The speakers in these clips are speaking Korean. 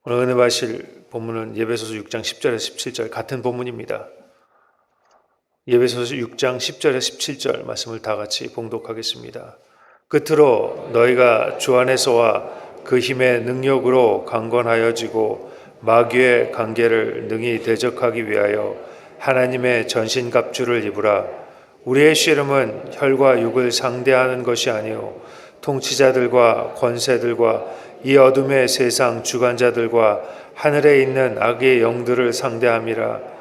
오늘 은혜 받으실 본문은 예배소서 6장 10절에서 17절 같은 본문입니다. 예배소서 6장 10절에서 17절 말씀을 다 같이 봉독하겠습니다. 끝으로 너희가 주 안에서와 그 힘의 능력으로 강건하여지고 마귀의 관계를 능히 대적하기 위하여 하나님의 전신갑주를 입으라. 우리의 씨름은 혈과 육을 상대하는 것이 아니요 통치자들과 권세들과 이 어둠의 세상 주관자들과 하늘에 있는 악의 영들을 상대함이라.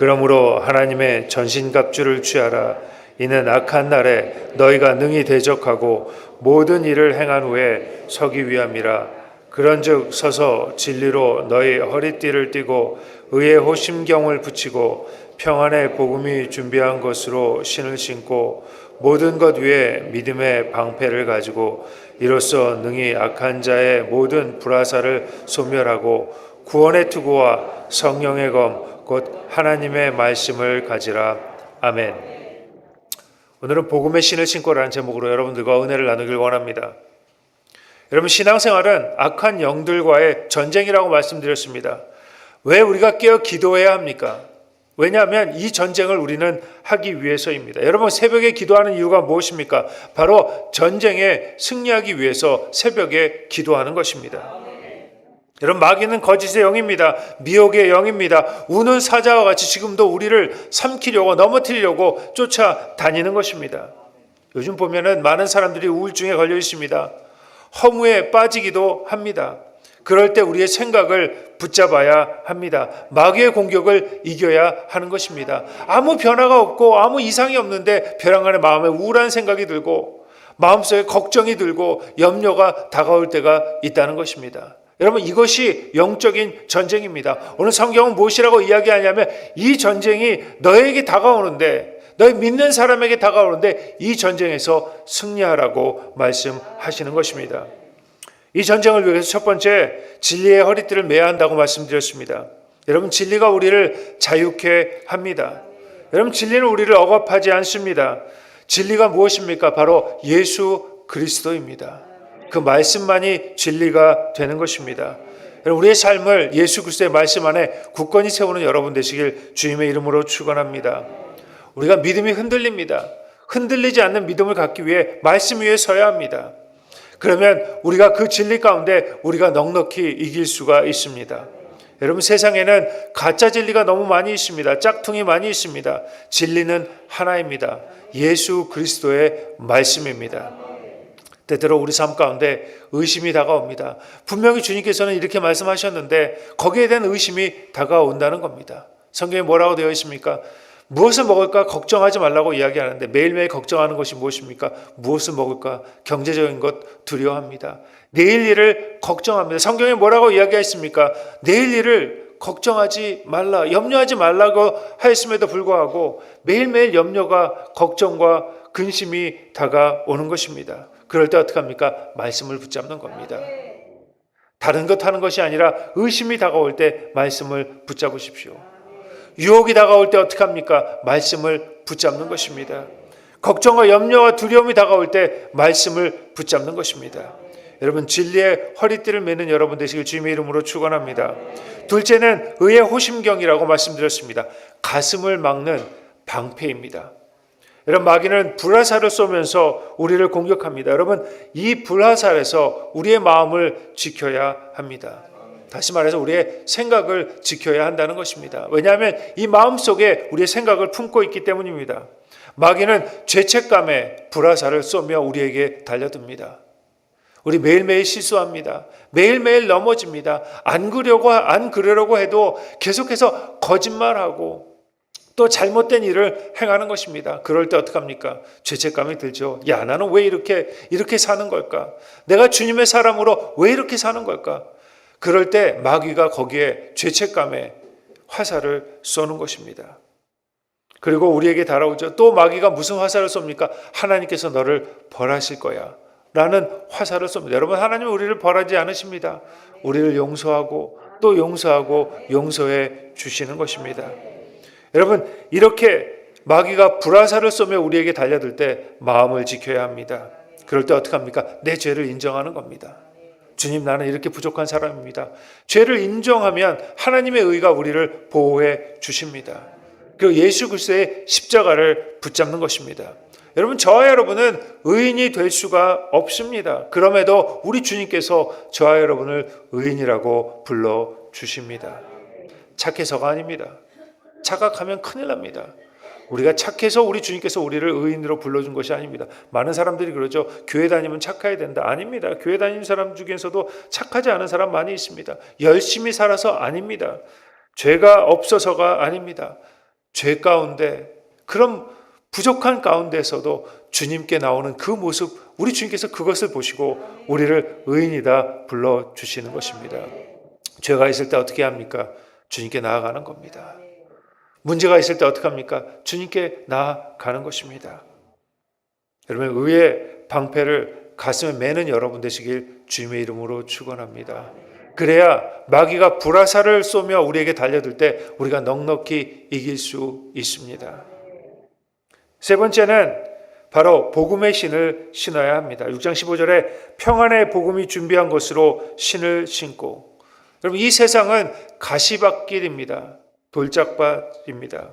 그러므로 하나님의 전신갑주를 취하라. 이는 악한 날에 너희가 능히 대적하고 모든 일을 행한 후에 서기 위함이라. 그런즉 서서 진리로 너희 허리띠를 띠고 의의 호심경을 붙이고 평안의 복음이 준비한 것으로 신을 신고 모든 것 위에 믿음의 방패를 가지고 이로써 능히 악한 자의 모든 불화살을 소멸하고 구원의 투구와 성령의 검 곧 하나님의 말씀을 가지라. 아멘. 오늘은 복음의 신을 신고라는 제목으로 여러분들과 은혜를 나누길 원합니다. 여러분, 신앙생활은 악한 영들과의 전쟁이라고 말씀드렸습니다. 왜 우리가 깨어 기도해야 합니까? 왜냐하면 이 전쟁을 우리는 하기 위해서입니다. 여러분, 새벽에 기도하는 이유가 무엇입니까? 바로 전쟁에 승리하기 위해서 새벽에 기도하는 것입니다. 여러분, 마귀는 거짓의 영입니다. 미혹의 영입니다. 우는 사자와 같이 지금도 우리를 삼키려고 넘어뜨리려고 쫓아다니는 것입니다. 요즘 보면은 많은 사람들이 우울증에 걸려 있습니다. 허무에 빠지기도 합니다. 그럴 때 우리의 생각을 붙잡아야 합니다. 마귀의 공격을 이겨야 하는 것입니다. 아무 변화가 없고 아무 이상이 없는데 벼랑간에 마음에 우울한 생각이 들고 마음속에 걱정이 들고 염려가 다가올 때가 있다는 것입니다. 여러분, 이것이 영적인 전쟁입니다. 오늘 성경은 무엇이라고 이야기하냐면 이 전쟁이 너에게 다가오는데, 너희 믿는 사람에게 다가오는데 이 전쟁에서 승리하라고 말씀하시는 것입니다. 이 전쟁을 위해서 첫 번째, 진리의 허리띠를 매야 한다고 말씀드렸습니다. 여러분, 진리가 우리를 자유케 합니다. 여러분, 진리는 우리를 억압하지 않습니다. 진리가 무엇입니까? 바로 예수 그리스도입니다. 그 말씀만이 진리가 되는 것입니다. 우리의 삶을 예수 그리스도의 말씀 안에 굳건히 세우는 여러분 되시길 주님의 이름으로 축원합니다. 우리가 믿음이 흔들립니다. 흔들리지 않는 믿음을 갖기 위해 말씀 위에 서야 합니다. 그러면 우리가 그 진리 가운데 우리가 넉넉히 이길 수가 있습니다. 여러분, 세상에는 가짜 진리가 너무 많이 있습니다. 짝퉁이 많이 있습니다. 진리는 하나입니다. 예수 그리스도의 말씀입니다. 때때로 우리 삶 가운데 의심이 다가옵니다. 분명히 주님께서는 이렇게 말씀하셨는데 거기에 대한 의심이 다가온다는 겁니다. 성경에 뭐라고 되어 있습니까? 무엇을 먹을까 걱정하지 말라고 이야기하는데 매일매일 걱정하는 것이 무엇입니까? 무엇을 먹을까? 경제적인 것 두려워합니다. 내일 일을 걱정합니다. 성경에 뭐라고 이야기했습니까? 내일 일을 걱정하지 말라, 염려하지 말라고 하였음에도 불구하고 매일매일 염려가, 걱정과 근심이 다가오는 것입니다. 그럴 때 어떻게 합니까? 말씀을 붙잡는 겁니다. 다른 것 하는 것이 아니라 의심이 다가올 때 말씀을 붙잡으십시오. 유혹이 다가올 때 어떻게 합니까? 말씀을 붙잡는 것입니다. 걱정과 염려와 두려움이 다가올 때 말씀을 붙잡는 것입니다. 여러분, 진리의 허리띠를 매는 여러분 되시길 주님의 이름으로 축원합니다. 둘째는 의의 호심경이라고 말씀드렸습니다. 가슴을 막는 방패입니다. 여러분, 마귀는 불화살을 쏘면서 우리를 공격합니다. 여러분, 이 불화살에서 우리의 마음을 지켜야 합니다. 다시 말해서 우리의 생각을 지켜야 한다는 것입니다. 왜냐하면 이 마음속에 우리의 생각을 품고 있기 때문입니다. 마귀는 죄책감에 불화살을 쏘며 우리에게 달려듭니다. 우리 매일매일 실수합니다. 매일매일 넘어집니다. 안 그러려고 해도 계속해서 거짓말하고 또 잘못된 일을 행하는 것입니다. 그럴 때 어떡합니까? 죄책감이 들죠. 야, 나는 왜 이렇게 사는 걸까? 내가 주님의 사람으로 왜 이렇게 사는 걸까? 그럴 때 마귀가 거기에 죄책감에 화살을 쏘는 것입니다. 그리고 우리에게 달아오죠. 또 마귀가 무슨 화살을 쏩니까? 하나님께서 너를 벌하실 거야 라는 화살을 쏩니다. 여러분, 하나님은 우리를 벌하지 않으십니다. 우리를 용서하고 또 용서하고 용서해 주시는 것입니다. 여러분, 이렇게 마귀가 불화살을 쏘며 우리에게 달려들 때 마음을 지켜야 합니다. 그럴 때 어떻게 합니까? 내 죄를 인정하는 겁니다. 주님, 나는 이렇게 부족한 사람입니다. 죄를 인정하면 하나님의 의가 우리를 보호해 주십니다. 그리고 예수 그리스도의 십자가를 붙잡는 것입니다. 여러분, 저와 여러분은 의인이 될 수가 없습니다. 그럼에도 우리 주님께서 저와 여러분을 의인이라고 불러주십니다. 착해서가 아닙니다. 착각하면 큰일 납니다. 우리가 착해서 우리 주님께서 우리를 의인으로 불러준 것이 아닙니다. 많은 사람들이 그러죠. 교회 다니면 착해야 된다. 아닙니다. 교회 다니는 사람 중에서도 착하지 않은 사람 많이 있습니다. 열심히 살아서 아닙니다. 죄가 없어서가 아닙니다. 죄 가운데, 그런 부족한 가운데서도 주님께 나오는 그 모습, 우리 주님께서 그것을 보시고 우리를 의인이다 불러주시는 것입니다. 죄가 있을 때 어떻게 합니까? 주님께 나아가는 겁니다. 문제가 있을 때 어떻게 합니까? 주님께 나아가는 것입니다. 여러분, 의의 방패를 가슴에 매는 여러분 되시길 주님의 이름으로 축원합니다. 그래야 마귀가 불화살을 쏘며 우리에게 달려들 때 우리가 넉넉히 이길 수 있습니다. 세 번째는 바로 복음의 신을 신어야 합니다. 6장 15절에 평안의 복음이 준비한 것으로 신을 신고. 여러분, 이 세상은 가시밭길입니다. 돌짝밭입니다.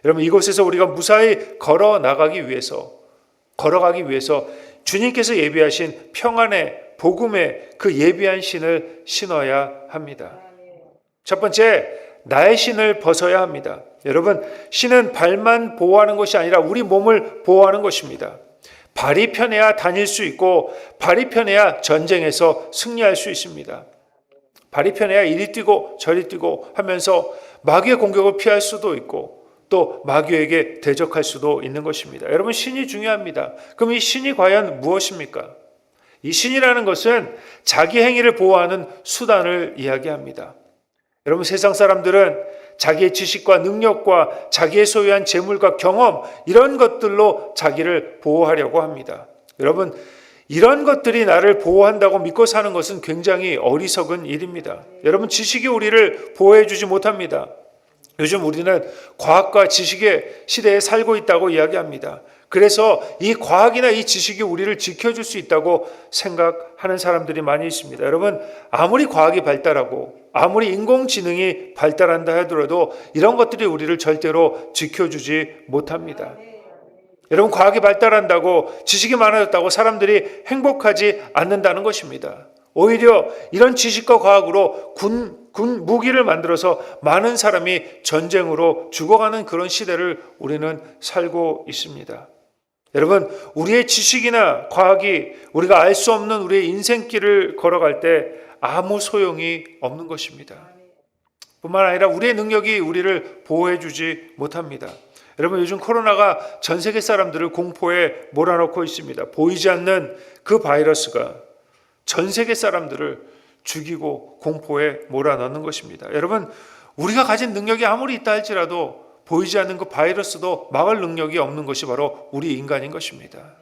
여러분, 이곳에서 우리가 무사히 걸어가기 위해서 주님께서 예비하신 평안의 복음의 그 예비한 신을 신어야 합니다. 첫 번째, 나의 신을 벗어야 합니다. 여러분, 신은 발만 보호하는 것이 아니라 우리 몸을 보호하는 것입니다. 발이 편해야 다닐 수 있고 발이 편해야 전쟁에서 승리할 수 있습니다. 발이 편해야 이리 뛰고 저리 뛰고 하면서 마귀의 공격을 피할 수도 있고 또 마귀에게 대적할 수도 있는 것입니다. 여러분, 신이 중요합니다. 그럼 이 신이 과연 무엇입니까? 이 신이라는 것은 자기 행위를 보호하는 수단을 이야기합니다. 여러분, 세상 사람들은 자기의 지식과 능력과 자기의 소유한 재물과 경험, 이런 것들로 자기를 보호하려고 합니다. 여러분, 이런 것들이 나를 보호한다고 믿고 사는 것은 굉장히 어리석은 일입니다. 여러분, 지식이 우리를 보호해 주지 못합니다. 요즘 우리는 과학과 지식의 시대에 살고 있다고 이야기합니다. 그래서 이 과학이나 이 지식이 우리를 지켜줄 수 있다고 생각하는 사람들이 많이 있습니다. 여러분, 아무리 과학이 발달하고 아무리 인공지능이 발달한다 하더라도 이런 것들이 우리를 절대로 지켜주지 못합니다. 여러분, 과학이 발달한다고 지식이 많아졌다고 사람들이 행복하지 않는다는 것입니다. 오히려 이런 지식과 과학으로 군 무기를 만들어서 많은 사람이 전쟁으로 죽어가는 그런 시대를 우리는 살고 있습니다. 여러분, 우리의 지식이나 과학이 우리가 알 수 없는 우리의 인생길을 걸어갈 때 아무 소용이 없는 것입니다. 뿐만 아니라 우리의 능력이 우리를 보호해 주지 못합니다. 여러분, 요즘 코로나가 전 세계 사람들을 공포에 몰아넣고 있습니다. 보이지 않는 그 바이러스가 전 세계 사람들을 죽이고 공포에 몰아넣는 것입니다. 여러분, 우리가 가진 능력이 아무리 있다 할지라도 보이지 않는 그 바이러스도 막을 능력이 없는 것이 바로 우리 인간인 것입니다.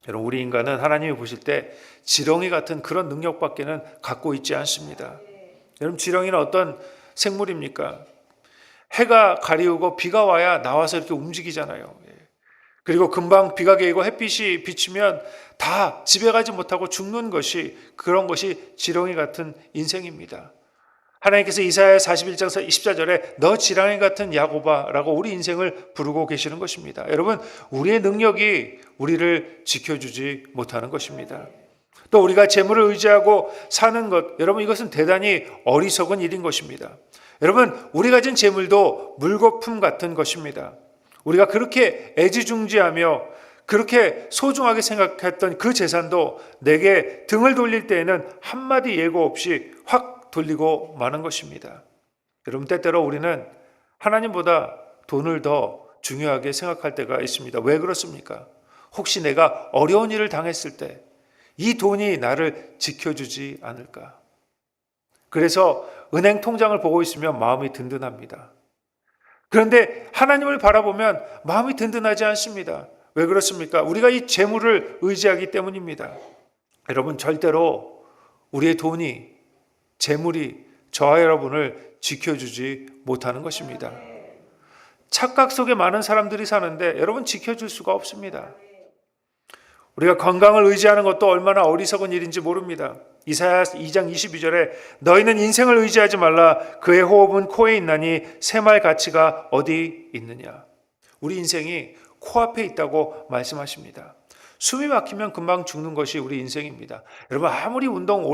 여러분, 우리 인간은 하나님이 보실 때 지렁이 같은 그런 능력밖에는 갖고 있지 않습니다. 여러분, 지렁이는 어떤 생물입니까? 해가 가리우고 비가 와야 나와서 이렇게 움직이잖아요. 그리고 금방 비가 개이고 햇빛이 비치면 다 집에 가지 못하고 죽는 것이, 그런 것이 지렁이 같은 인생입니다. 하나님께서 이사야 41장 24절에 너 지렁이 같은 야곱아라고 우리 인생을 부르고 계시는 것입니다. 여러분, 우리의 능력이 우리를 지켜주지 못하는 것입니다. 또 우리가 재물을 의지하고 사는 것, 여러분, 이것은 대단히 어리석은 일인 것입니다. 여러분, 우리 가진 재물도 물거품 같은 것입니다. 우리가 그렇게 애지중지하며 그렇게 소중하게 생각했던 그 재산도 내게 등을 돌릴 때에는 한마디 예고 없이 확 돌리고 마는 것입니다. 여러분, 때때로 우리는 하나님보다 돈을 더 중요하게 생각할 때가 있습니다. 왜 그렇습니까? 혹시 내가 어려운 일을 당했을 때 이 돈이 나를 지켜주지 않을까? 그래서 은행 통장을 보고 있으면 마음이 든든합니다. 그런데 하나님을 바라보면 마음이 든든하지 않습니다. 왜 그렇습니까? 우리가 이 재물을 의지하기 때문입니다. 여러분, 절대로 우리의 돈이, 재물이 저와 여러분을 지켜주지 못하는 것입니다. 착각 속에 많은 사람들이 사는데 여러분, 지켜줄 수가 없습니다. 우리가 건강을 의지하는 것도 얼마나 어리석은 일인지 모릅니다. 이사야 2장 22절에 너희는 인생을 의지하지 말라. 그의 호흡은 코에 있나니 새말 가치가 어디 있느냐. 우리 인생이 코앞에 있다고 말씀하십니다. 숨이 막히면 금방 죽는 것이 우리 인생입니다. 여러분 아무리 운동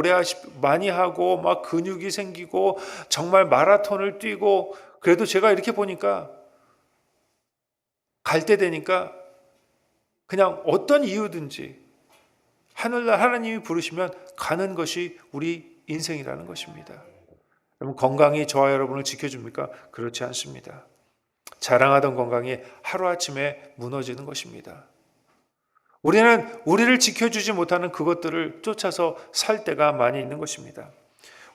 많이 하고 막 근육이 생기고 정말 마라톤을 뛰고 그래도 제가 이렇게 보니까 갈 때 되니까 그냥 어떤 이유든지 하늘날 하나님이 부르시면 가는 것이 우리 인생이라는 것입니다. 여러분 건강이 저와 여러분을 지켜줍니까? 그렇지 않습니다. 자랑하던 건강이 하루아침에 무너지는 것입니다. 우리는 우리를 지켜주지 못하는 그것들을 쫓아서 살 때가 많이 있는 것입니다.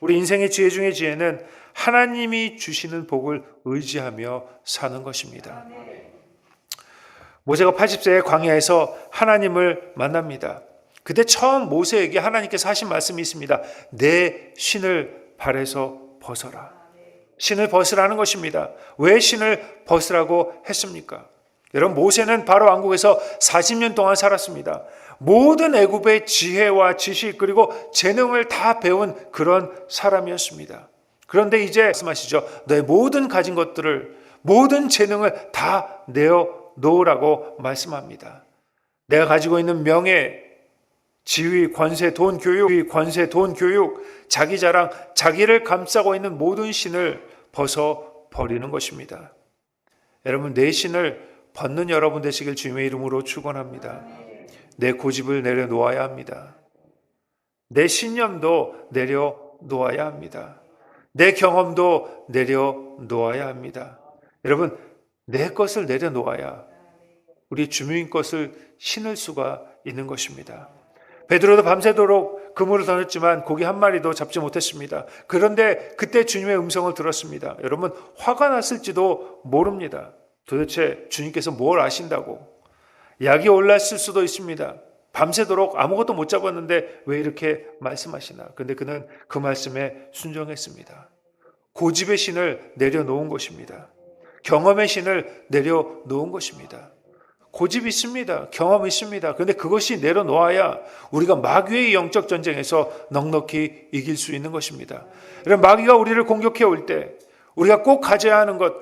우리 인생의 지혜 중의 지혜는 하나님이 주시는 복을 의지하며 사는 것입니다. 모세가 80세에 광야에서 하나님을 만납니다. 그때 처음 모세에게 하나님께서 하신 말씀이 있습니다. 내 신을 발에서 벗어라. 신을 벗으라는 것입니다. 왜 신을 벗으라고 했습니까? 여러분 모세는 바로 왕국에서 40년 동안 살았습니다. 모든 애굽의 지혜와 지식 그리고 재능을 다 배운 그런 사람이었습니다. 그런데 이제 말씀하시죠. 너의 모든 가진 것들을 모든 재능을 다 내어 놓으라고 말씀합니다. 내가 가지고 있는 명예, 지위, 관세, 돈, 교육, 자기 자랑, 자기를 감싸고 있는 모든 신을 벗어 버리는 것입니다. 여러분 내 신을 벗는 여러분 되시길 주님의 이름으로 축원합니다. 내 고집을 내려놓아야 합니다. 내 신념도 내려놓아야 합니다. 내 경험도 내려놓아야 합니다. 여러분 내 것을 내려놓아야 우리 주민 것을 신을 수가 있는 것입니다. 베드로도 밤새도록 그물을 던졌지만 고기 한 마리도 잡지 못했습니다. 그런데 그때 주님의 음성을 들었습니다. 여러분 화가 났을지도 모릅니다. 도대체 주님께서 뭘 아신다고? 약이 올랐을 수도 있습니다. 밤새도록 아무것도 못 잡았는데 왜 이렇게 말씀하시나? 그런데 그는 그 말씀에 순종했습니다. 고집의 신을 내려놓은 것입니다. 경험의 신을 내려놓은 것입니다. 고집이 있습니다. 경험이 있습니다. 그런데 그것이 내려놓아야 우리가 마귀의 영적 전쟁에서 넉넉히 이길 수 있는 것입니다. 여러분 마귀가 우리를 공격해 올 때 우리가 꼭 가져야 하는 것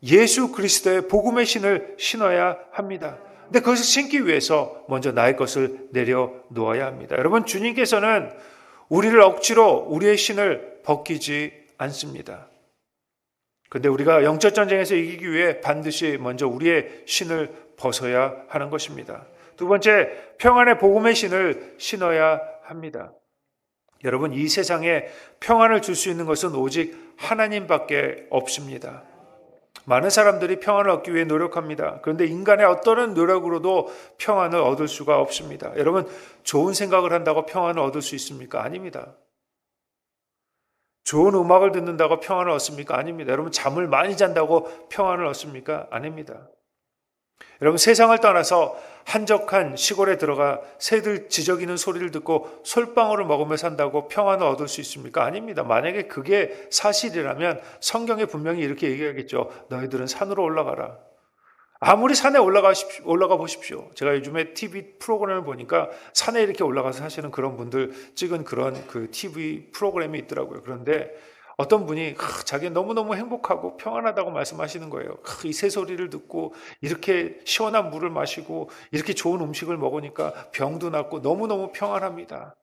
예수 그리스도의 복음의 신을 신어야 합니다. 근데 그것을 신기 위해서 먼저 나의 것을 내려놓아야 합니다. 여러분 주님께서는 우리를 억지로 우리의 신을 벗기지 않습니다. 그런데 우리가 영적 전쟁에서 이기기 위해 반드시 먼저 우리의 신을 벗어야 하는 것입니다. 두 번째, 평안의 복음의 신을 신어야 합니다. 여러분 이 세상에 평안을 줄 수 있는 것은 오직 하나님밖에 없습니다. 많은 사람들이 평안을 얻기 위해 노력합니다. 그런데 인간의 어떤 노력으로도 평안을 얻을 수가 없습니다. 여러분 좋은 생각을 한다고 평안을 얻을 수 있습니까? 아닙니다. 좋은 음악을 듣는다고 평안을 얻습니까? 아닙니다. 여러분 잠을 많이 잔다고 평안을 얻습니까? 아닙니다. 여러분 세상을 떠나서 한적한 시골에 들어가 새들 지저귀는 소리를 듣고 솔방울을 먹으며 산다고 평안을 얻을 수 있습니까? 아닙니다. 만약에 그게 사실이라면 성경에 분명히 이렇게 얘기하겠죠. 너희들은 산으로 올라가라. 아무리 산에 올라가 보십시오. 제가 요즘에 TV 프로그램을 보니까 산에 이렇게 올라가서 사시는 그런 분들 찍은 그런 그 TV 프로그램이 있더라고요. 그런데 어떤 분이 자기는 너무너무 행복하고 평안하다고 말씀하시는 거예요. 이 새소리를 듣고 이렇게 시원한 물을 마시고 이렇게 좋은 음식을 먹으니까 병도 낫고 너무너무 평안합니다.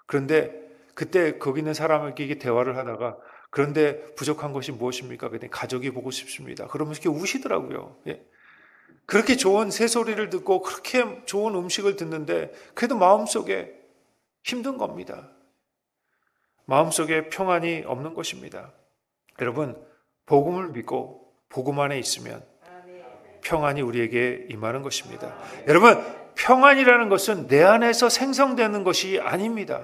그런데 그때 거기 있는 사람에게 대화를 하다가 그런데 부족한 것이 무엇입니까? 그랬더니 가족이 보고 싶습니다. 그러면서 이렇게 우시더라고요. 예. 그렇게 좋은 새소리를 듣고 그렇게 좋은 음식을 듣는데 그래도 마음속에 힘든 겁니다. 마음속에 평안이 없는 것입니다. 여러분 복음을 믿고 복음 안에 있으면 평안이 우리에게 임하는 것입니다. 여러분 평안이라는 것은 내 안에서 생성되는 것이 아닙니다.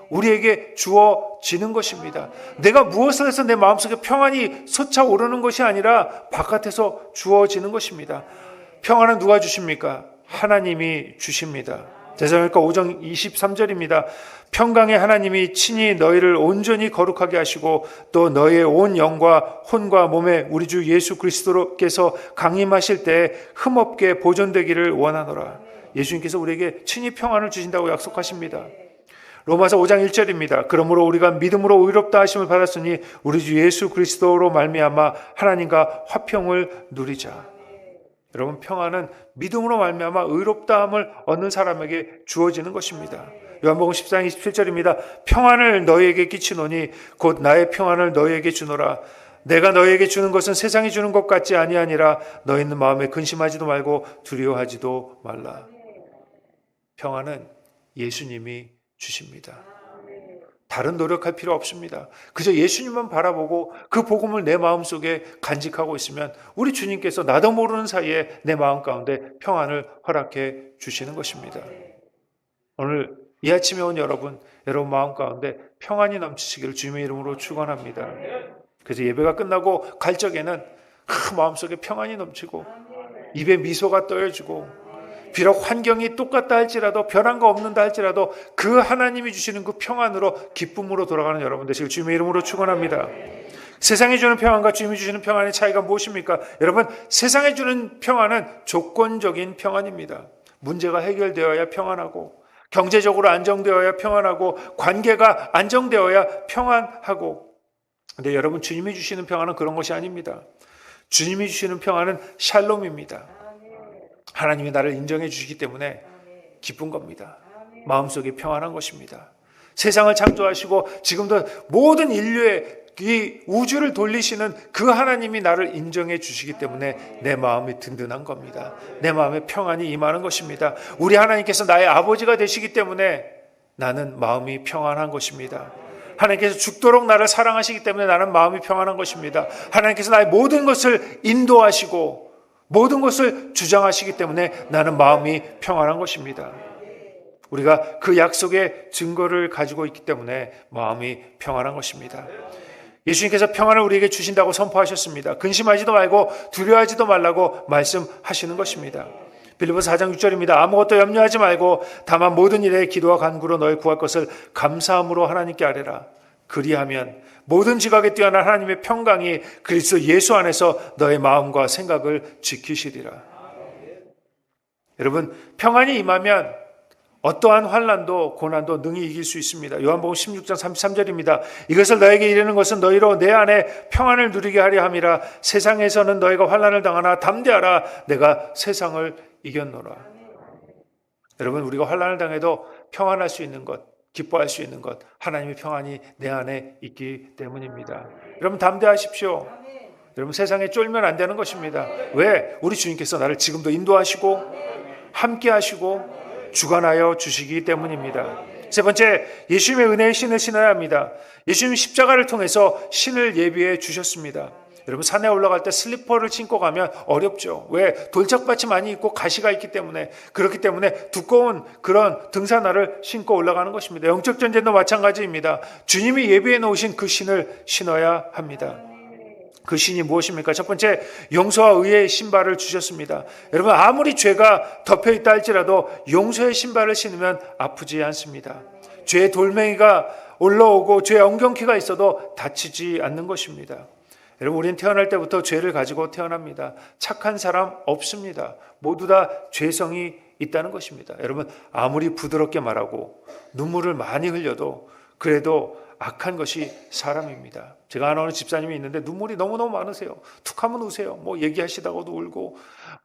우리에게 주어지는 것입니다. 내가 무엇을 해서 내 마음속에 평안이 솟아오르는 것이 아니라 바깥에서 주어지는 것입니다. 평안은 누가 주십니까? 하나님이 주십니다. 데살로니가 5장 23절입니다. 평강의 하나님이 친히 너희를 온전히 거룩하게 하시고 또 너희의 온 영과 혼과 몸에 우리 주 예수 그리스도께서 강림하실 때 흠없게 보존되기를 원하노라. 예수님께서 우리에게 친히 평안을 주신다고 약속하십니다. 로마서 5장 1절입니다. 그러므로 우리가 믿음으로 의롭다 하심을 받았으니 우리 주 예수 그리스도로 말미암아 하나님과 화평을 누리자. 여러분, 평안은 믿음으로 말미암아 의롭다함을 얻는 사람에게 주어지는 것입니다. 요한복음 14장 27절입니다. 평안을 너희에게 끼치노니 곧 나의 평안을 너희에게 주노라. 내가 너희에게 주는 것은 세상이 주는 것 같지 아니하니라. 너희는 마음에 근심하지도 말고 두려워하지도 말라. 평안은 예수님이 주십니다. 다른 노력할 필요 없습니다. 그저 예수님만 바라보고 그 복음을 내 마음속에 간직하고 있으면 우리 주님께서 나도 모르는 사이에 내 마음 가운데 평안을 허락해 주시는 것입니다. 오늘 이 아침에 온 여러분 마음 가운데 평안이 넘치시기를 주님의 이름으로 축원합니다. 그래서 예배가 끝나고 갈 적에는 마음속에 평안이 넘치고 입에 미소가 떠여지고 비록 환경이 똑같다 할지라도 변한 거 없는다 할지라도 그 하나님이 주시는 그 평안으로 기쁨으로 돌아가는 여러분 되시길 주님의 이름으로 축원합니다. 세상이 주는 평안과 주님이 주시는 평안의 차이가 무엇입니까? 여러분, 세상이 주는 평안은 조건적인 평안입니다. 문제가 해결되어야 평안하고 경제적으로 안정되어야 평안하고 관계가 안정되어야 평안하고, 근데 여러분, 주님이 주시는 평안은 그런 것이 아닙니다. 주님이 주시는 평안은 샬롬입니다. 하나님이 나를 인정해 주시기 때문에 기쁜 겁니다. 마음속에 평안한 것입니다. 세상을 창조하시고 지금도 모든 인류의 이 우주를 돌리시는 그 하나님이 나를 인정해 주시기 때문에 내 마음이 든든한 겁니다. 내 마음에 평안이 임하는 것입니다. 우리 하나님께서 나의 아버지가 되시기 때문에 나는 마음이 평안한 것입니다. 하나님께서 죽도록 나를 사랑하시기 때문에 나는 마음이 평안한 것입니다. 하나님께서 나의 모든 것을 인도하시고 모든 것을 주장하시기 때문에 나는 마음이 평안한 것입니다. 우리가 그 약속의 증거를 가지고 있기 때문에 마음이 평안한 것입니다. 예수님께서 평안을 우리에게 주신다고 선포하셨습니다. 근심하지도 말고 두려워하지도 말라고 말씀하시는 것입니다. 빌립보서 4장 6절입니다. 아무것도 염려하지 말고 다만 모든 일에 기도와 간구로 너희 구할 것을 감사함으로 하나님께 아뢰라. 그리하면 모든 지각에 뛰어난 하나님의 평강이 그리스도 예수 안에서 너의 마음과 생각을 지키시리라. 여러분, 평안이 임하면 어떠한 환난도 고난도 능히 이길 수 있습니다. 요한복음 16장 33절입니다. 이것을 너에게 이르는 것은 너희로 내 안에 평안을 누리게 하려 함이라. 세상에서는 너희가 환난을 당하나 담대하라. 내가 세상을 이겼노라. 여러분, 우리가 환난을 당해도 평안할 수 있는 것, 기뻐할 수 있는 것, 하나님의 평안이 내 안에 있기 때문입니다. 여러분, 담대하십시오. 여러분, 세상에 쫄면 안 되는 것입니다. 왜? 우리 주님께서 나를 지금도 인도하시고 함께 하시고 주관하여 주시기 때문입니다. 세 번째, 예수님의 은혜의 신을 신어야 합니다. 예수님 십자가를 통해서 신을 예비해 주셨습니다. 여러분, 산에 올라갈 때 슬리퍼를 신고 가면 어렵죠. 왜? 돌짝밭이 많이 있고 가시가 있기 때문에, 그렇기 때문에 두꺼운 그런 등산화를 신고 올라가는 것입니다. 영적 전쟁도 마찬가지입니다. 주님이 예비해 놓으신 그 신을 신어야 합니다. 그 신이 무엇입니까? 첫 번째, 용서와 의의 신발을 주셨습니다. 여러분, 아무리 죄가 덮여있다 할지라도 용서의 신발을 신으면 아프지 않습니다. 죄의 돌멩이가 올라오고 죄의 엉겅퀴가 있어도 다치지 않는 것입니다. 여러분, 우리는 태어날 때부터 죄를 가지고 태어납니다. 착한 사람 없습니다. 모두 다 죄성이 있다는 것입니다. 여러분, 아무리 부드럽게 말하고 눈물을 많이 흘려도 그래도 악한 것이 사람입니다. 제가 아는 집사님이 있는데 눈물이 너무너무 많으세요. 툭하면 우세요. 뭐 얘기하시다가도 울고,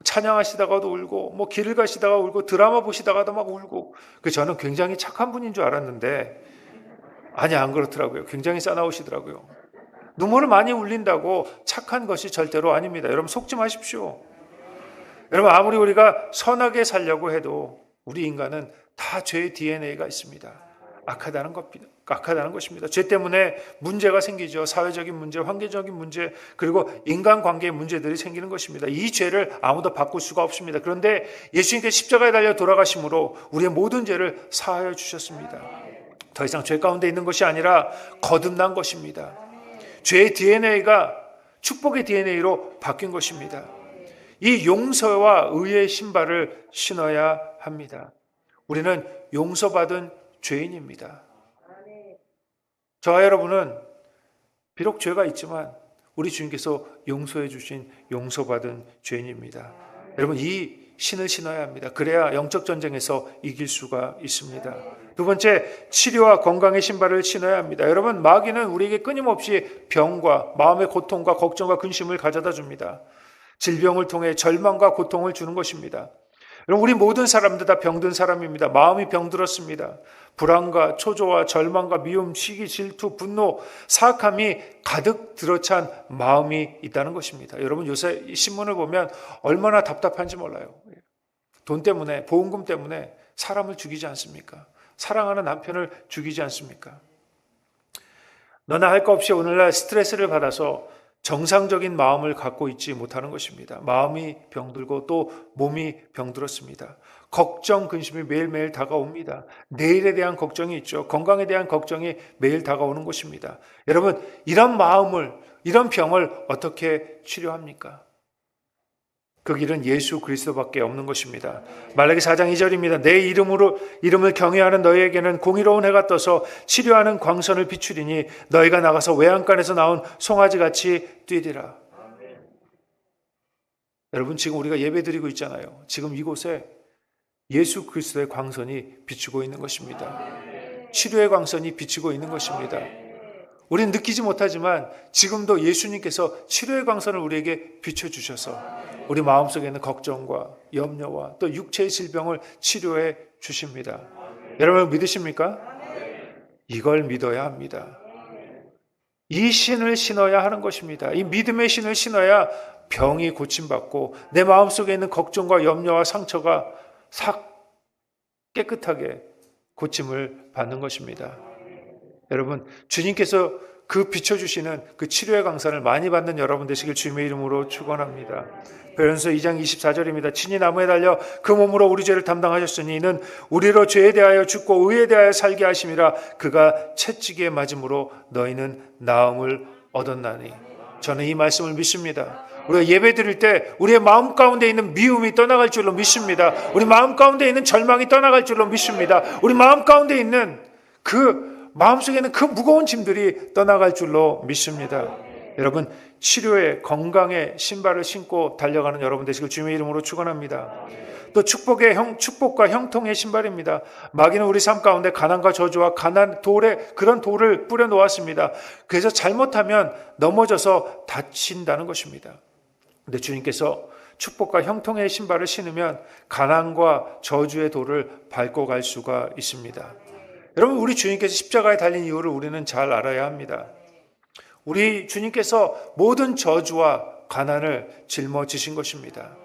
찬양하시다가도 울고, 뭐 길을 가시다가 울고, 드라마 보시다가도 막 울고. 저는 굉장히 착한 분인 줄 알았는데 아니, 안 그렇더라고요. 굉장히 싸나우시더라고요. 눈물을 많이 흘린다고 착한 것이 절대로 아닙니다. 여러분, 속지 마십시오. 여러분, 아무리 우리가 선하게 살려고 해도 우리 인간은 다 죄의 DNA가 있습니다. 악하다는 것입니다. 죄 때문에 문제가 생기죠. 사회적인 문제, 환경적인 문제, 그리고 인간관계의 문제들이 생기는 것입니다. 이 죄를 아무도 바꿀 수가 없습니다. 그런데 예수님께서 십자가에 달려 돌아가심으로 우리의 모든 죄를 사하여 주셨습니다. 더 이상 죄 가운데 있는 것이 아니라 거듭난 것입니다. 죄의 DNA가 축복의 DNA로 바뀐 것입니다. 이 용서와 의의 신발을 신어야 합니다. 우리는 용서받은 죄인입니다. 저와 여러분은 비록 죄가 있지만 우리 주님께서 용서해 주신 용서받은 죄인입니다. 여러분, 이 신을 신어야 합니다. 그래야 영적 전쟁에서 이길 수가 있습니다. 두 번째, 치료와 건강의 신발을 신어야 합니다. 여러분, 마귀는 우리에게 끊임없이 병과 마음의 고통과 걱정과 근심을 가져다 줍니다. 질병을 통해 절망과 고통을 주는 것입니다. 여러분, 우리 모든 사람들 다 병든 사람입니다. 마음이 병들었습니다. 불안과 초조와 절망과 미움, 시기, 질투, 분노, 사악함이 가득 들어찬 마음이 있다는 것입니다. 여러분, 요새 이 신문을 보면 얼마나 답답한지 몰라요. 돈 때문에, 보험금 때문에 사람을 죽이지 않습니까? 사랑하는 남편을 죽이지 않습니까? 너나 할 것 없이 오늘날 스트레스를 받아서 정상적인 마음을 갖고 있지 못하는 것입니다. 마음이 병들고 또 몸이 병들었습니다. 걱정, 근심이 매일매일 다가옵니다. 내일에 대한 걱정이 있죠. 건강에 대한 걱정이 매일 다가오는 것입니다. 여러분, 이런 마음을, 이런 병을 어떻게 치료합니까? 그 길은 예수 그리스도밖에 없는 것입니다. 말라기 4장 2절입니다. 내 이름을 경외하는 너희에게는 공의로운 해가 떠서 치료하는 광선을 비추리니 너희가 나가서 외양간에서 나온 송아지같이 뛰리라. 여러분, 지금 우리가 예배드리고 있잖아요. 지금 이곳에 예수 그리스도의 광선이 비추고 있는 것입니다. 치료의 광선이 비추고 있는 것입니다. 우리는 느끼지 못하지만 지금도 예수님께서 치료의 광선을 우리에게 비춰주셔서 우리 마음속에 있는 걱정과 염려와 또 육체의 질병을 치료해 주십니다. 여러분, 믿으십니까? 이걸 믿어야 합니다. 이 신을 신어야 하는 것입니다. 이 믿음의 신을 신어야 병이 고침받고 내 마음속에 있는 걱정과 염려와 상처가 싹 깨끗하게 고침을 받는 것입니다. 여러분, 주님께서 그 비춰주시는 그 치료의 강산을 많이 받는 여러분 되시길 주님의 이름으로 축원합니다. 베드로전서 2장 24절입니다. 친히 나무에 달려 그 몸으로 우리 죄를 담당하셨으니 이는 우리로 죄에 대하여 죽고 의에 대하여 살게 하심이라. 그가 채찍에 맞음으로 너희는 나음을 얻었나니. 저는 이 말씀을 믿습니다. 우리가 예배 드릴 때 우리의 마음 가운데 있는 미움이 떠나갈 줄로 믿습니다. 우리 마음 가운데 있는 절망이 떠나갈 줄로 믿습니다. 우리 마음 가운데 있는 마음속에는 그 무거운 짐들이 떠나갈 줄로 믿습니다. 여러분, 치료의 건강의 신발을 신고 달려가는 여러분 되시길 주님의 이름으로 축원합니다. 또 축복과 형통의 신발입니다. 마귀는 우리 삶 가운데 가난과 저주와 그런 돌을 뿌려 놓았습니다. 그래서 잘못하면 넘어져서 다친다는 것입니다. 근데 주님께서 축복과 형통의 신발을 신으면 가난과 저주의 돌을 밟고 갈 수가 있습니다. 여러분, 우리 주님께서 십자가에 달린 이유를 우리는 잘 알아야 합니다. 우리 주님께서 모든 저주와 가난을 짊어지신 것입니다.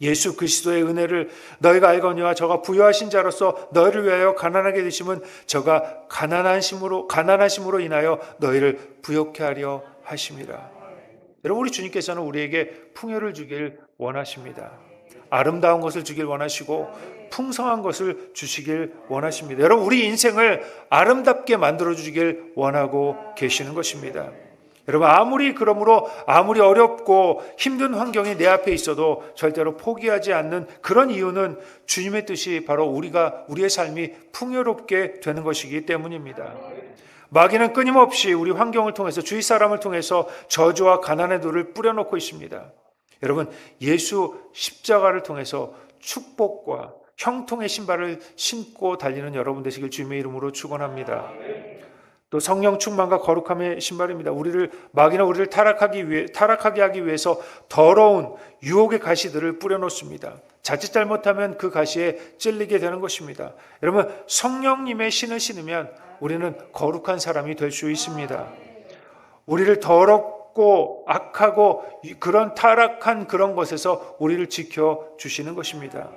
예수 그리스도의 은혜를 너희가 알거니와 저가 부유하신 자로서 너희를 위하여 가난하게 되심은 저가 가난하심으로 인하여 너희를 부욕케 하려 하심이라. 여러분, 우리 주님께서는 우리에게 풍요를 주길 원하십니다. 아름다운 것을 주길 원하시고 풍성한 것을 주시길 원하십니다. 여러분, 우리 인생을 아름답게 만들어 주시길 원하고 계시는 것입니다. 여러분, 아무리 어렵고 힘든 환경이 내 앞에 있어도 절대로 포기하지 않는 그런 이유는 주님의 뜻이 바로 우리의 삶이 풍요롭게 되는 것이기 때문입니다. 마귀는 끊임없이 우리 환경을 통해서, 주위 사람을 통해서 저주와 가난의 돌을 뿌려놓고 있습니다. 여러분, 예수 십자가를 통해서 축복과 형통의 신발을 신고 달리는 여러분 되시길 주님의 이름으로 축원합니다. 또 성령 충만과 거룩함의 신발입니다. 마귀는 우리를 타락하게 하기 위해서 더러운 유혹의 가시들을 뿌려놓습니다. 자칫 잘못하면 그 가시에 찔리게 되는 것입니다. 여러분, 성령님의 신을 신으면 우리는 거룩한 사람이 될 수 있습니다. 우리를 더럽고 악하고 그런 타락한 그런 것에서 우리를 지켜주시는 것입니다.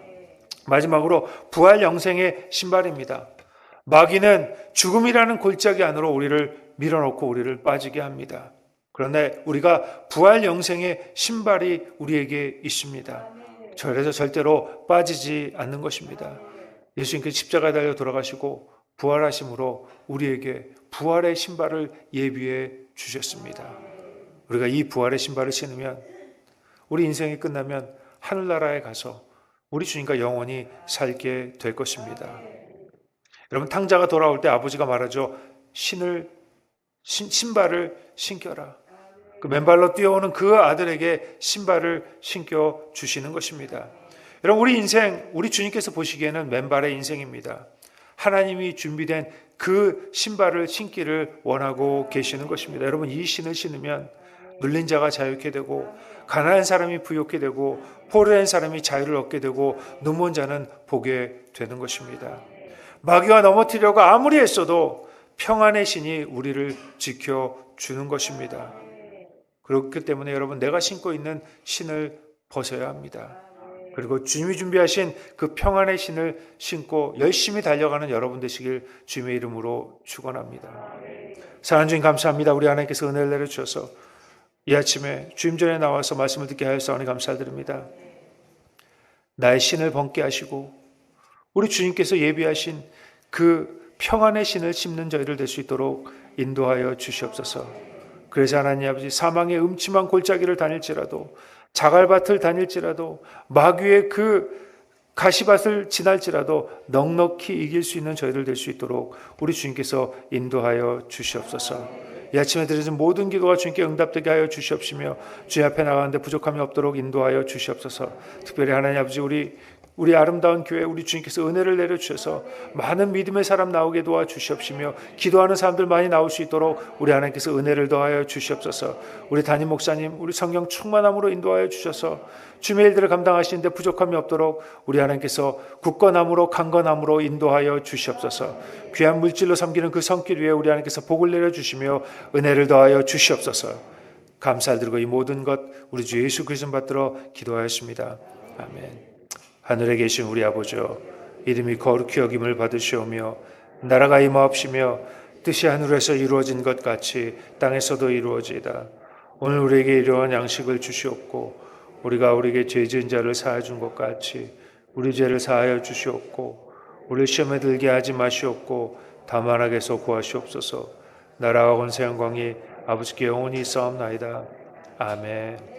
마지막으로 부활 영생의 신발입니다. 마귀는 죽음이라는 골짜기 안으로 우리를 밀어넣고 우리를 빠지게 합니다. 그런데 우리가 부활 영생의 신발이 우리에게 있습니다. 그래서 절대로 빠지지 않는 것입니다. 예수님께서 십자가에 달려 돌아가시고 부활하심으로 우리에게 부활의 신발을 예비해 주셨습니다. 우리가 이 부활의 신발을 신으면 우리 인생이 끝나면 하늘나라에 가서 우리 주님과 영원히 살게 될 것입니다. 여러분, 탕자가 돌아올 때 아버지가 말하죠. 신발을 신겨라. 그 맨발로 뛰어오는 그 아들에게 신발을 신겨 주시는 것입니다. 여러분, 우리 인생, 우리 주님께서 보시기에는 맨발의 인생입니다. 하나님이 준비된 그 신발을 신기를 원하고 계시는 것입니다. 여러분, 이 신을 신으면 눌린 자가 자유케 되고, 가난한 사람이 부유케 되고, 포로된 사람이 자유를 얻게 되고, 눈먼 자는 보게 되는 것입니다. 마귀가 넘어뜨리려고 아무리 했어도 평안의 신이 우리를 지켜주는 것입니다. 그렇기 때문에 여러분, 내가 신고 있는 신을 벗어야 합니다. 그리고 주님이 준비하신 그 평안의 신을 신고 열심히 달려가는 여러분 되시길 주님의 이름으로 축원합니다. 사랑하는 주님, 감사합니다. 우리 하나님께서 은혜를 내려주셔서 이 아침에 주님 전에 나와서 말씀을 듣게 하여서 감사드립니다. 나의 신을 벗게 하시고 우리 주님께서 예비하신 그 평안의 신을 심는 저희를 될 수 있도록 인도하여 주시옵소서. 그래서 하나님 아버지, 사망의 음침한 골짜기를 다닐지라도, 자갈밭을 다닐지라도, 마귀의 그 가시밭을 지날지라도 넉넉히 이길 수 있는 저희들 될 수 있도록 우리 주님께서 인도하여 주시옵소서. 이 아침에 드려진 모든 기도가 주님께 응답되게 하여 주시옵시며, 주님 앞에 나가는데 부족함이 없도록 인도하여 주시옵소서. 특별히 하나님 아버지, 우리 아름다운 교회, 우리 주님께서 은혜를 내려주셔서 많은 믿음의 사람 나오게 도와주시옵시며, 기도하는 사람들 많이 나올 수 있도록 우리 하나님께서 은혜를 더하여 주시옵소서. 우리 담임 목사님, 우리 성령 충만함으로 인도하여 주셔서 주의 일들을 감당하시는데 부족함이 없도록 우리 하나님께서 굳건함으로 강건함으로 인도하여 주시옵소서. 귀한 물질로 섬기는 그 손길 위에 우리 하나님께서 복을 내려주시며 은혜를 더하여 주시옵소서. 감사드리고 이 모든 것 우리 주 예수 그리스도 받들어 기도하였습니다. 아멘. 하늘에 계신 우리 아버지여, 이름이 거룩히 여김을 받으시오며 나라가 임하옵시며 뜻이 하늘에서 이루어진 것 같이 땅에서도 이루어지이다. 오늘 우리에게 일용할 양식을 주시옵고 우리가 우리에게 죄 지은 자를 사하여 준 것 같이 우리 죄를 사하여 주시옵고 우리를 시험에 들게 하지 마시옵고 다만 악에서 구하시옵소서. 나라와 권세 영광이 아버지께 영원히 있사옵나이다. 아멘.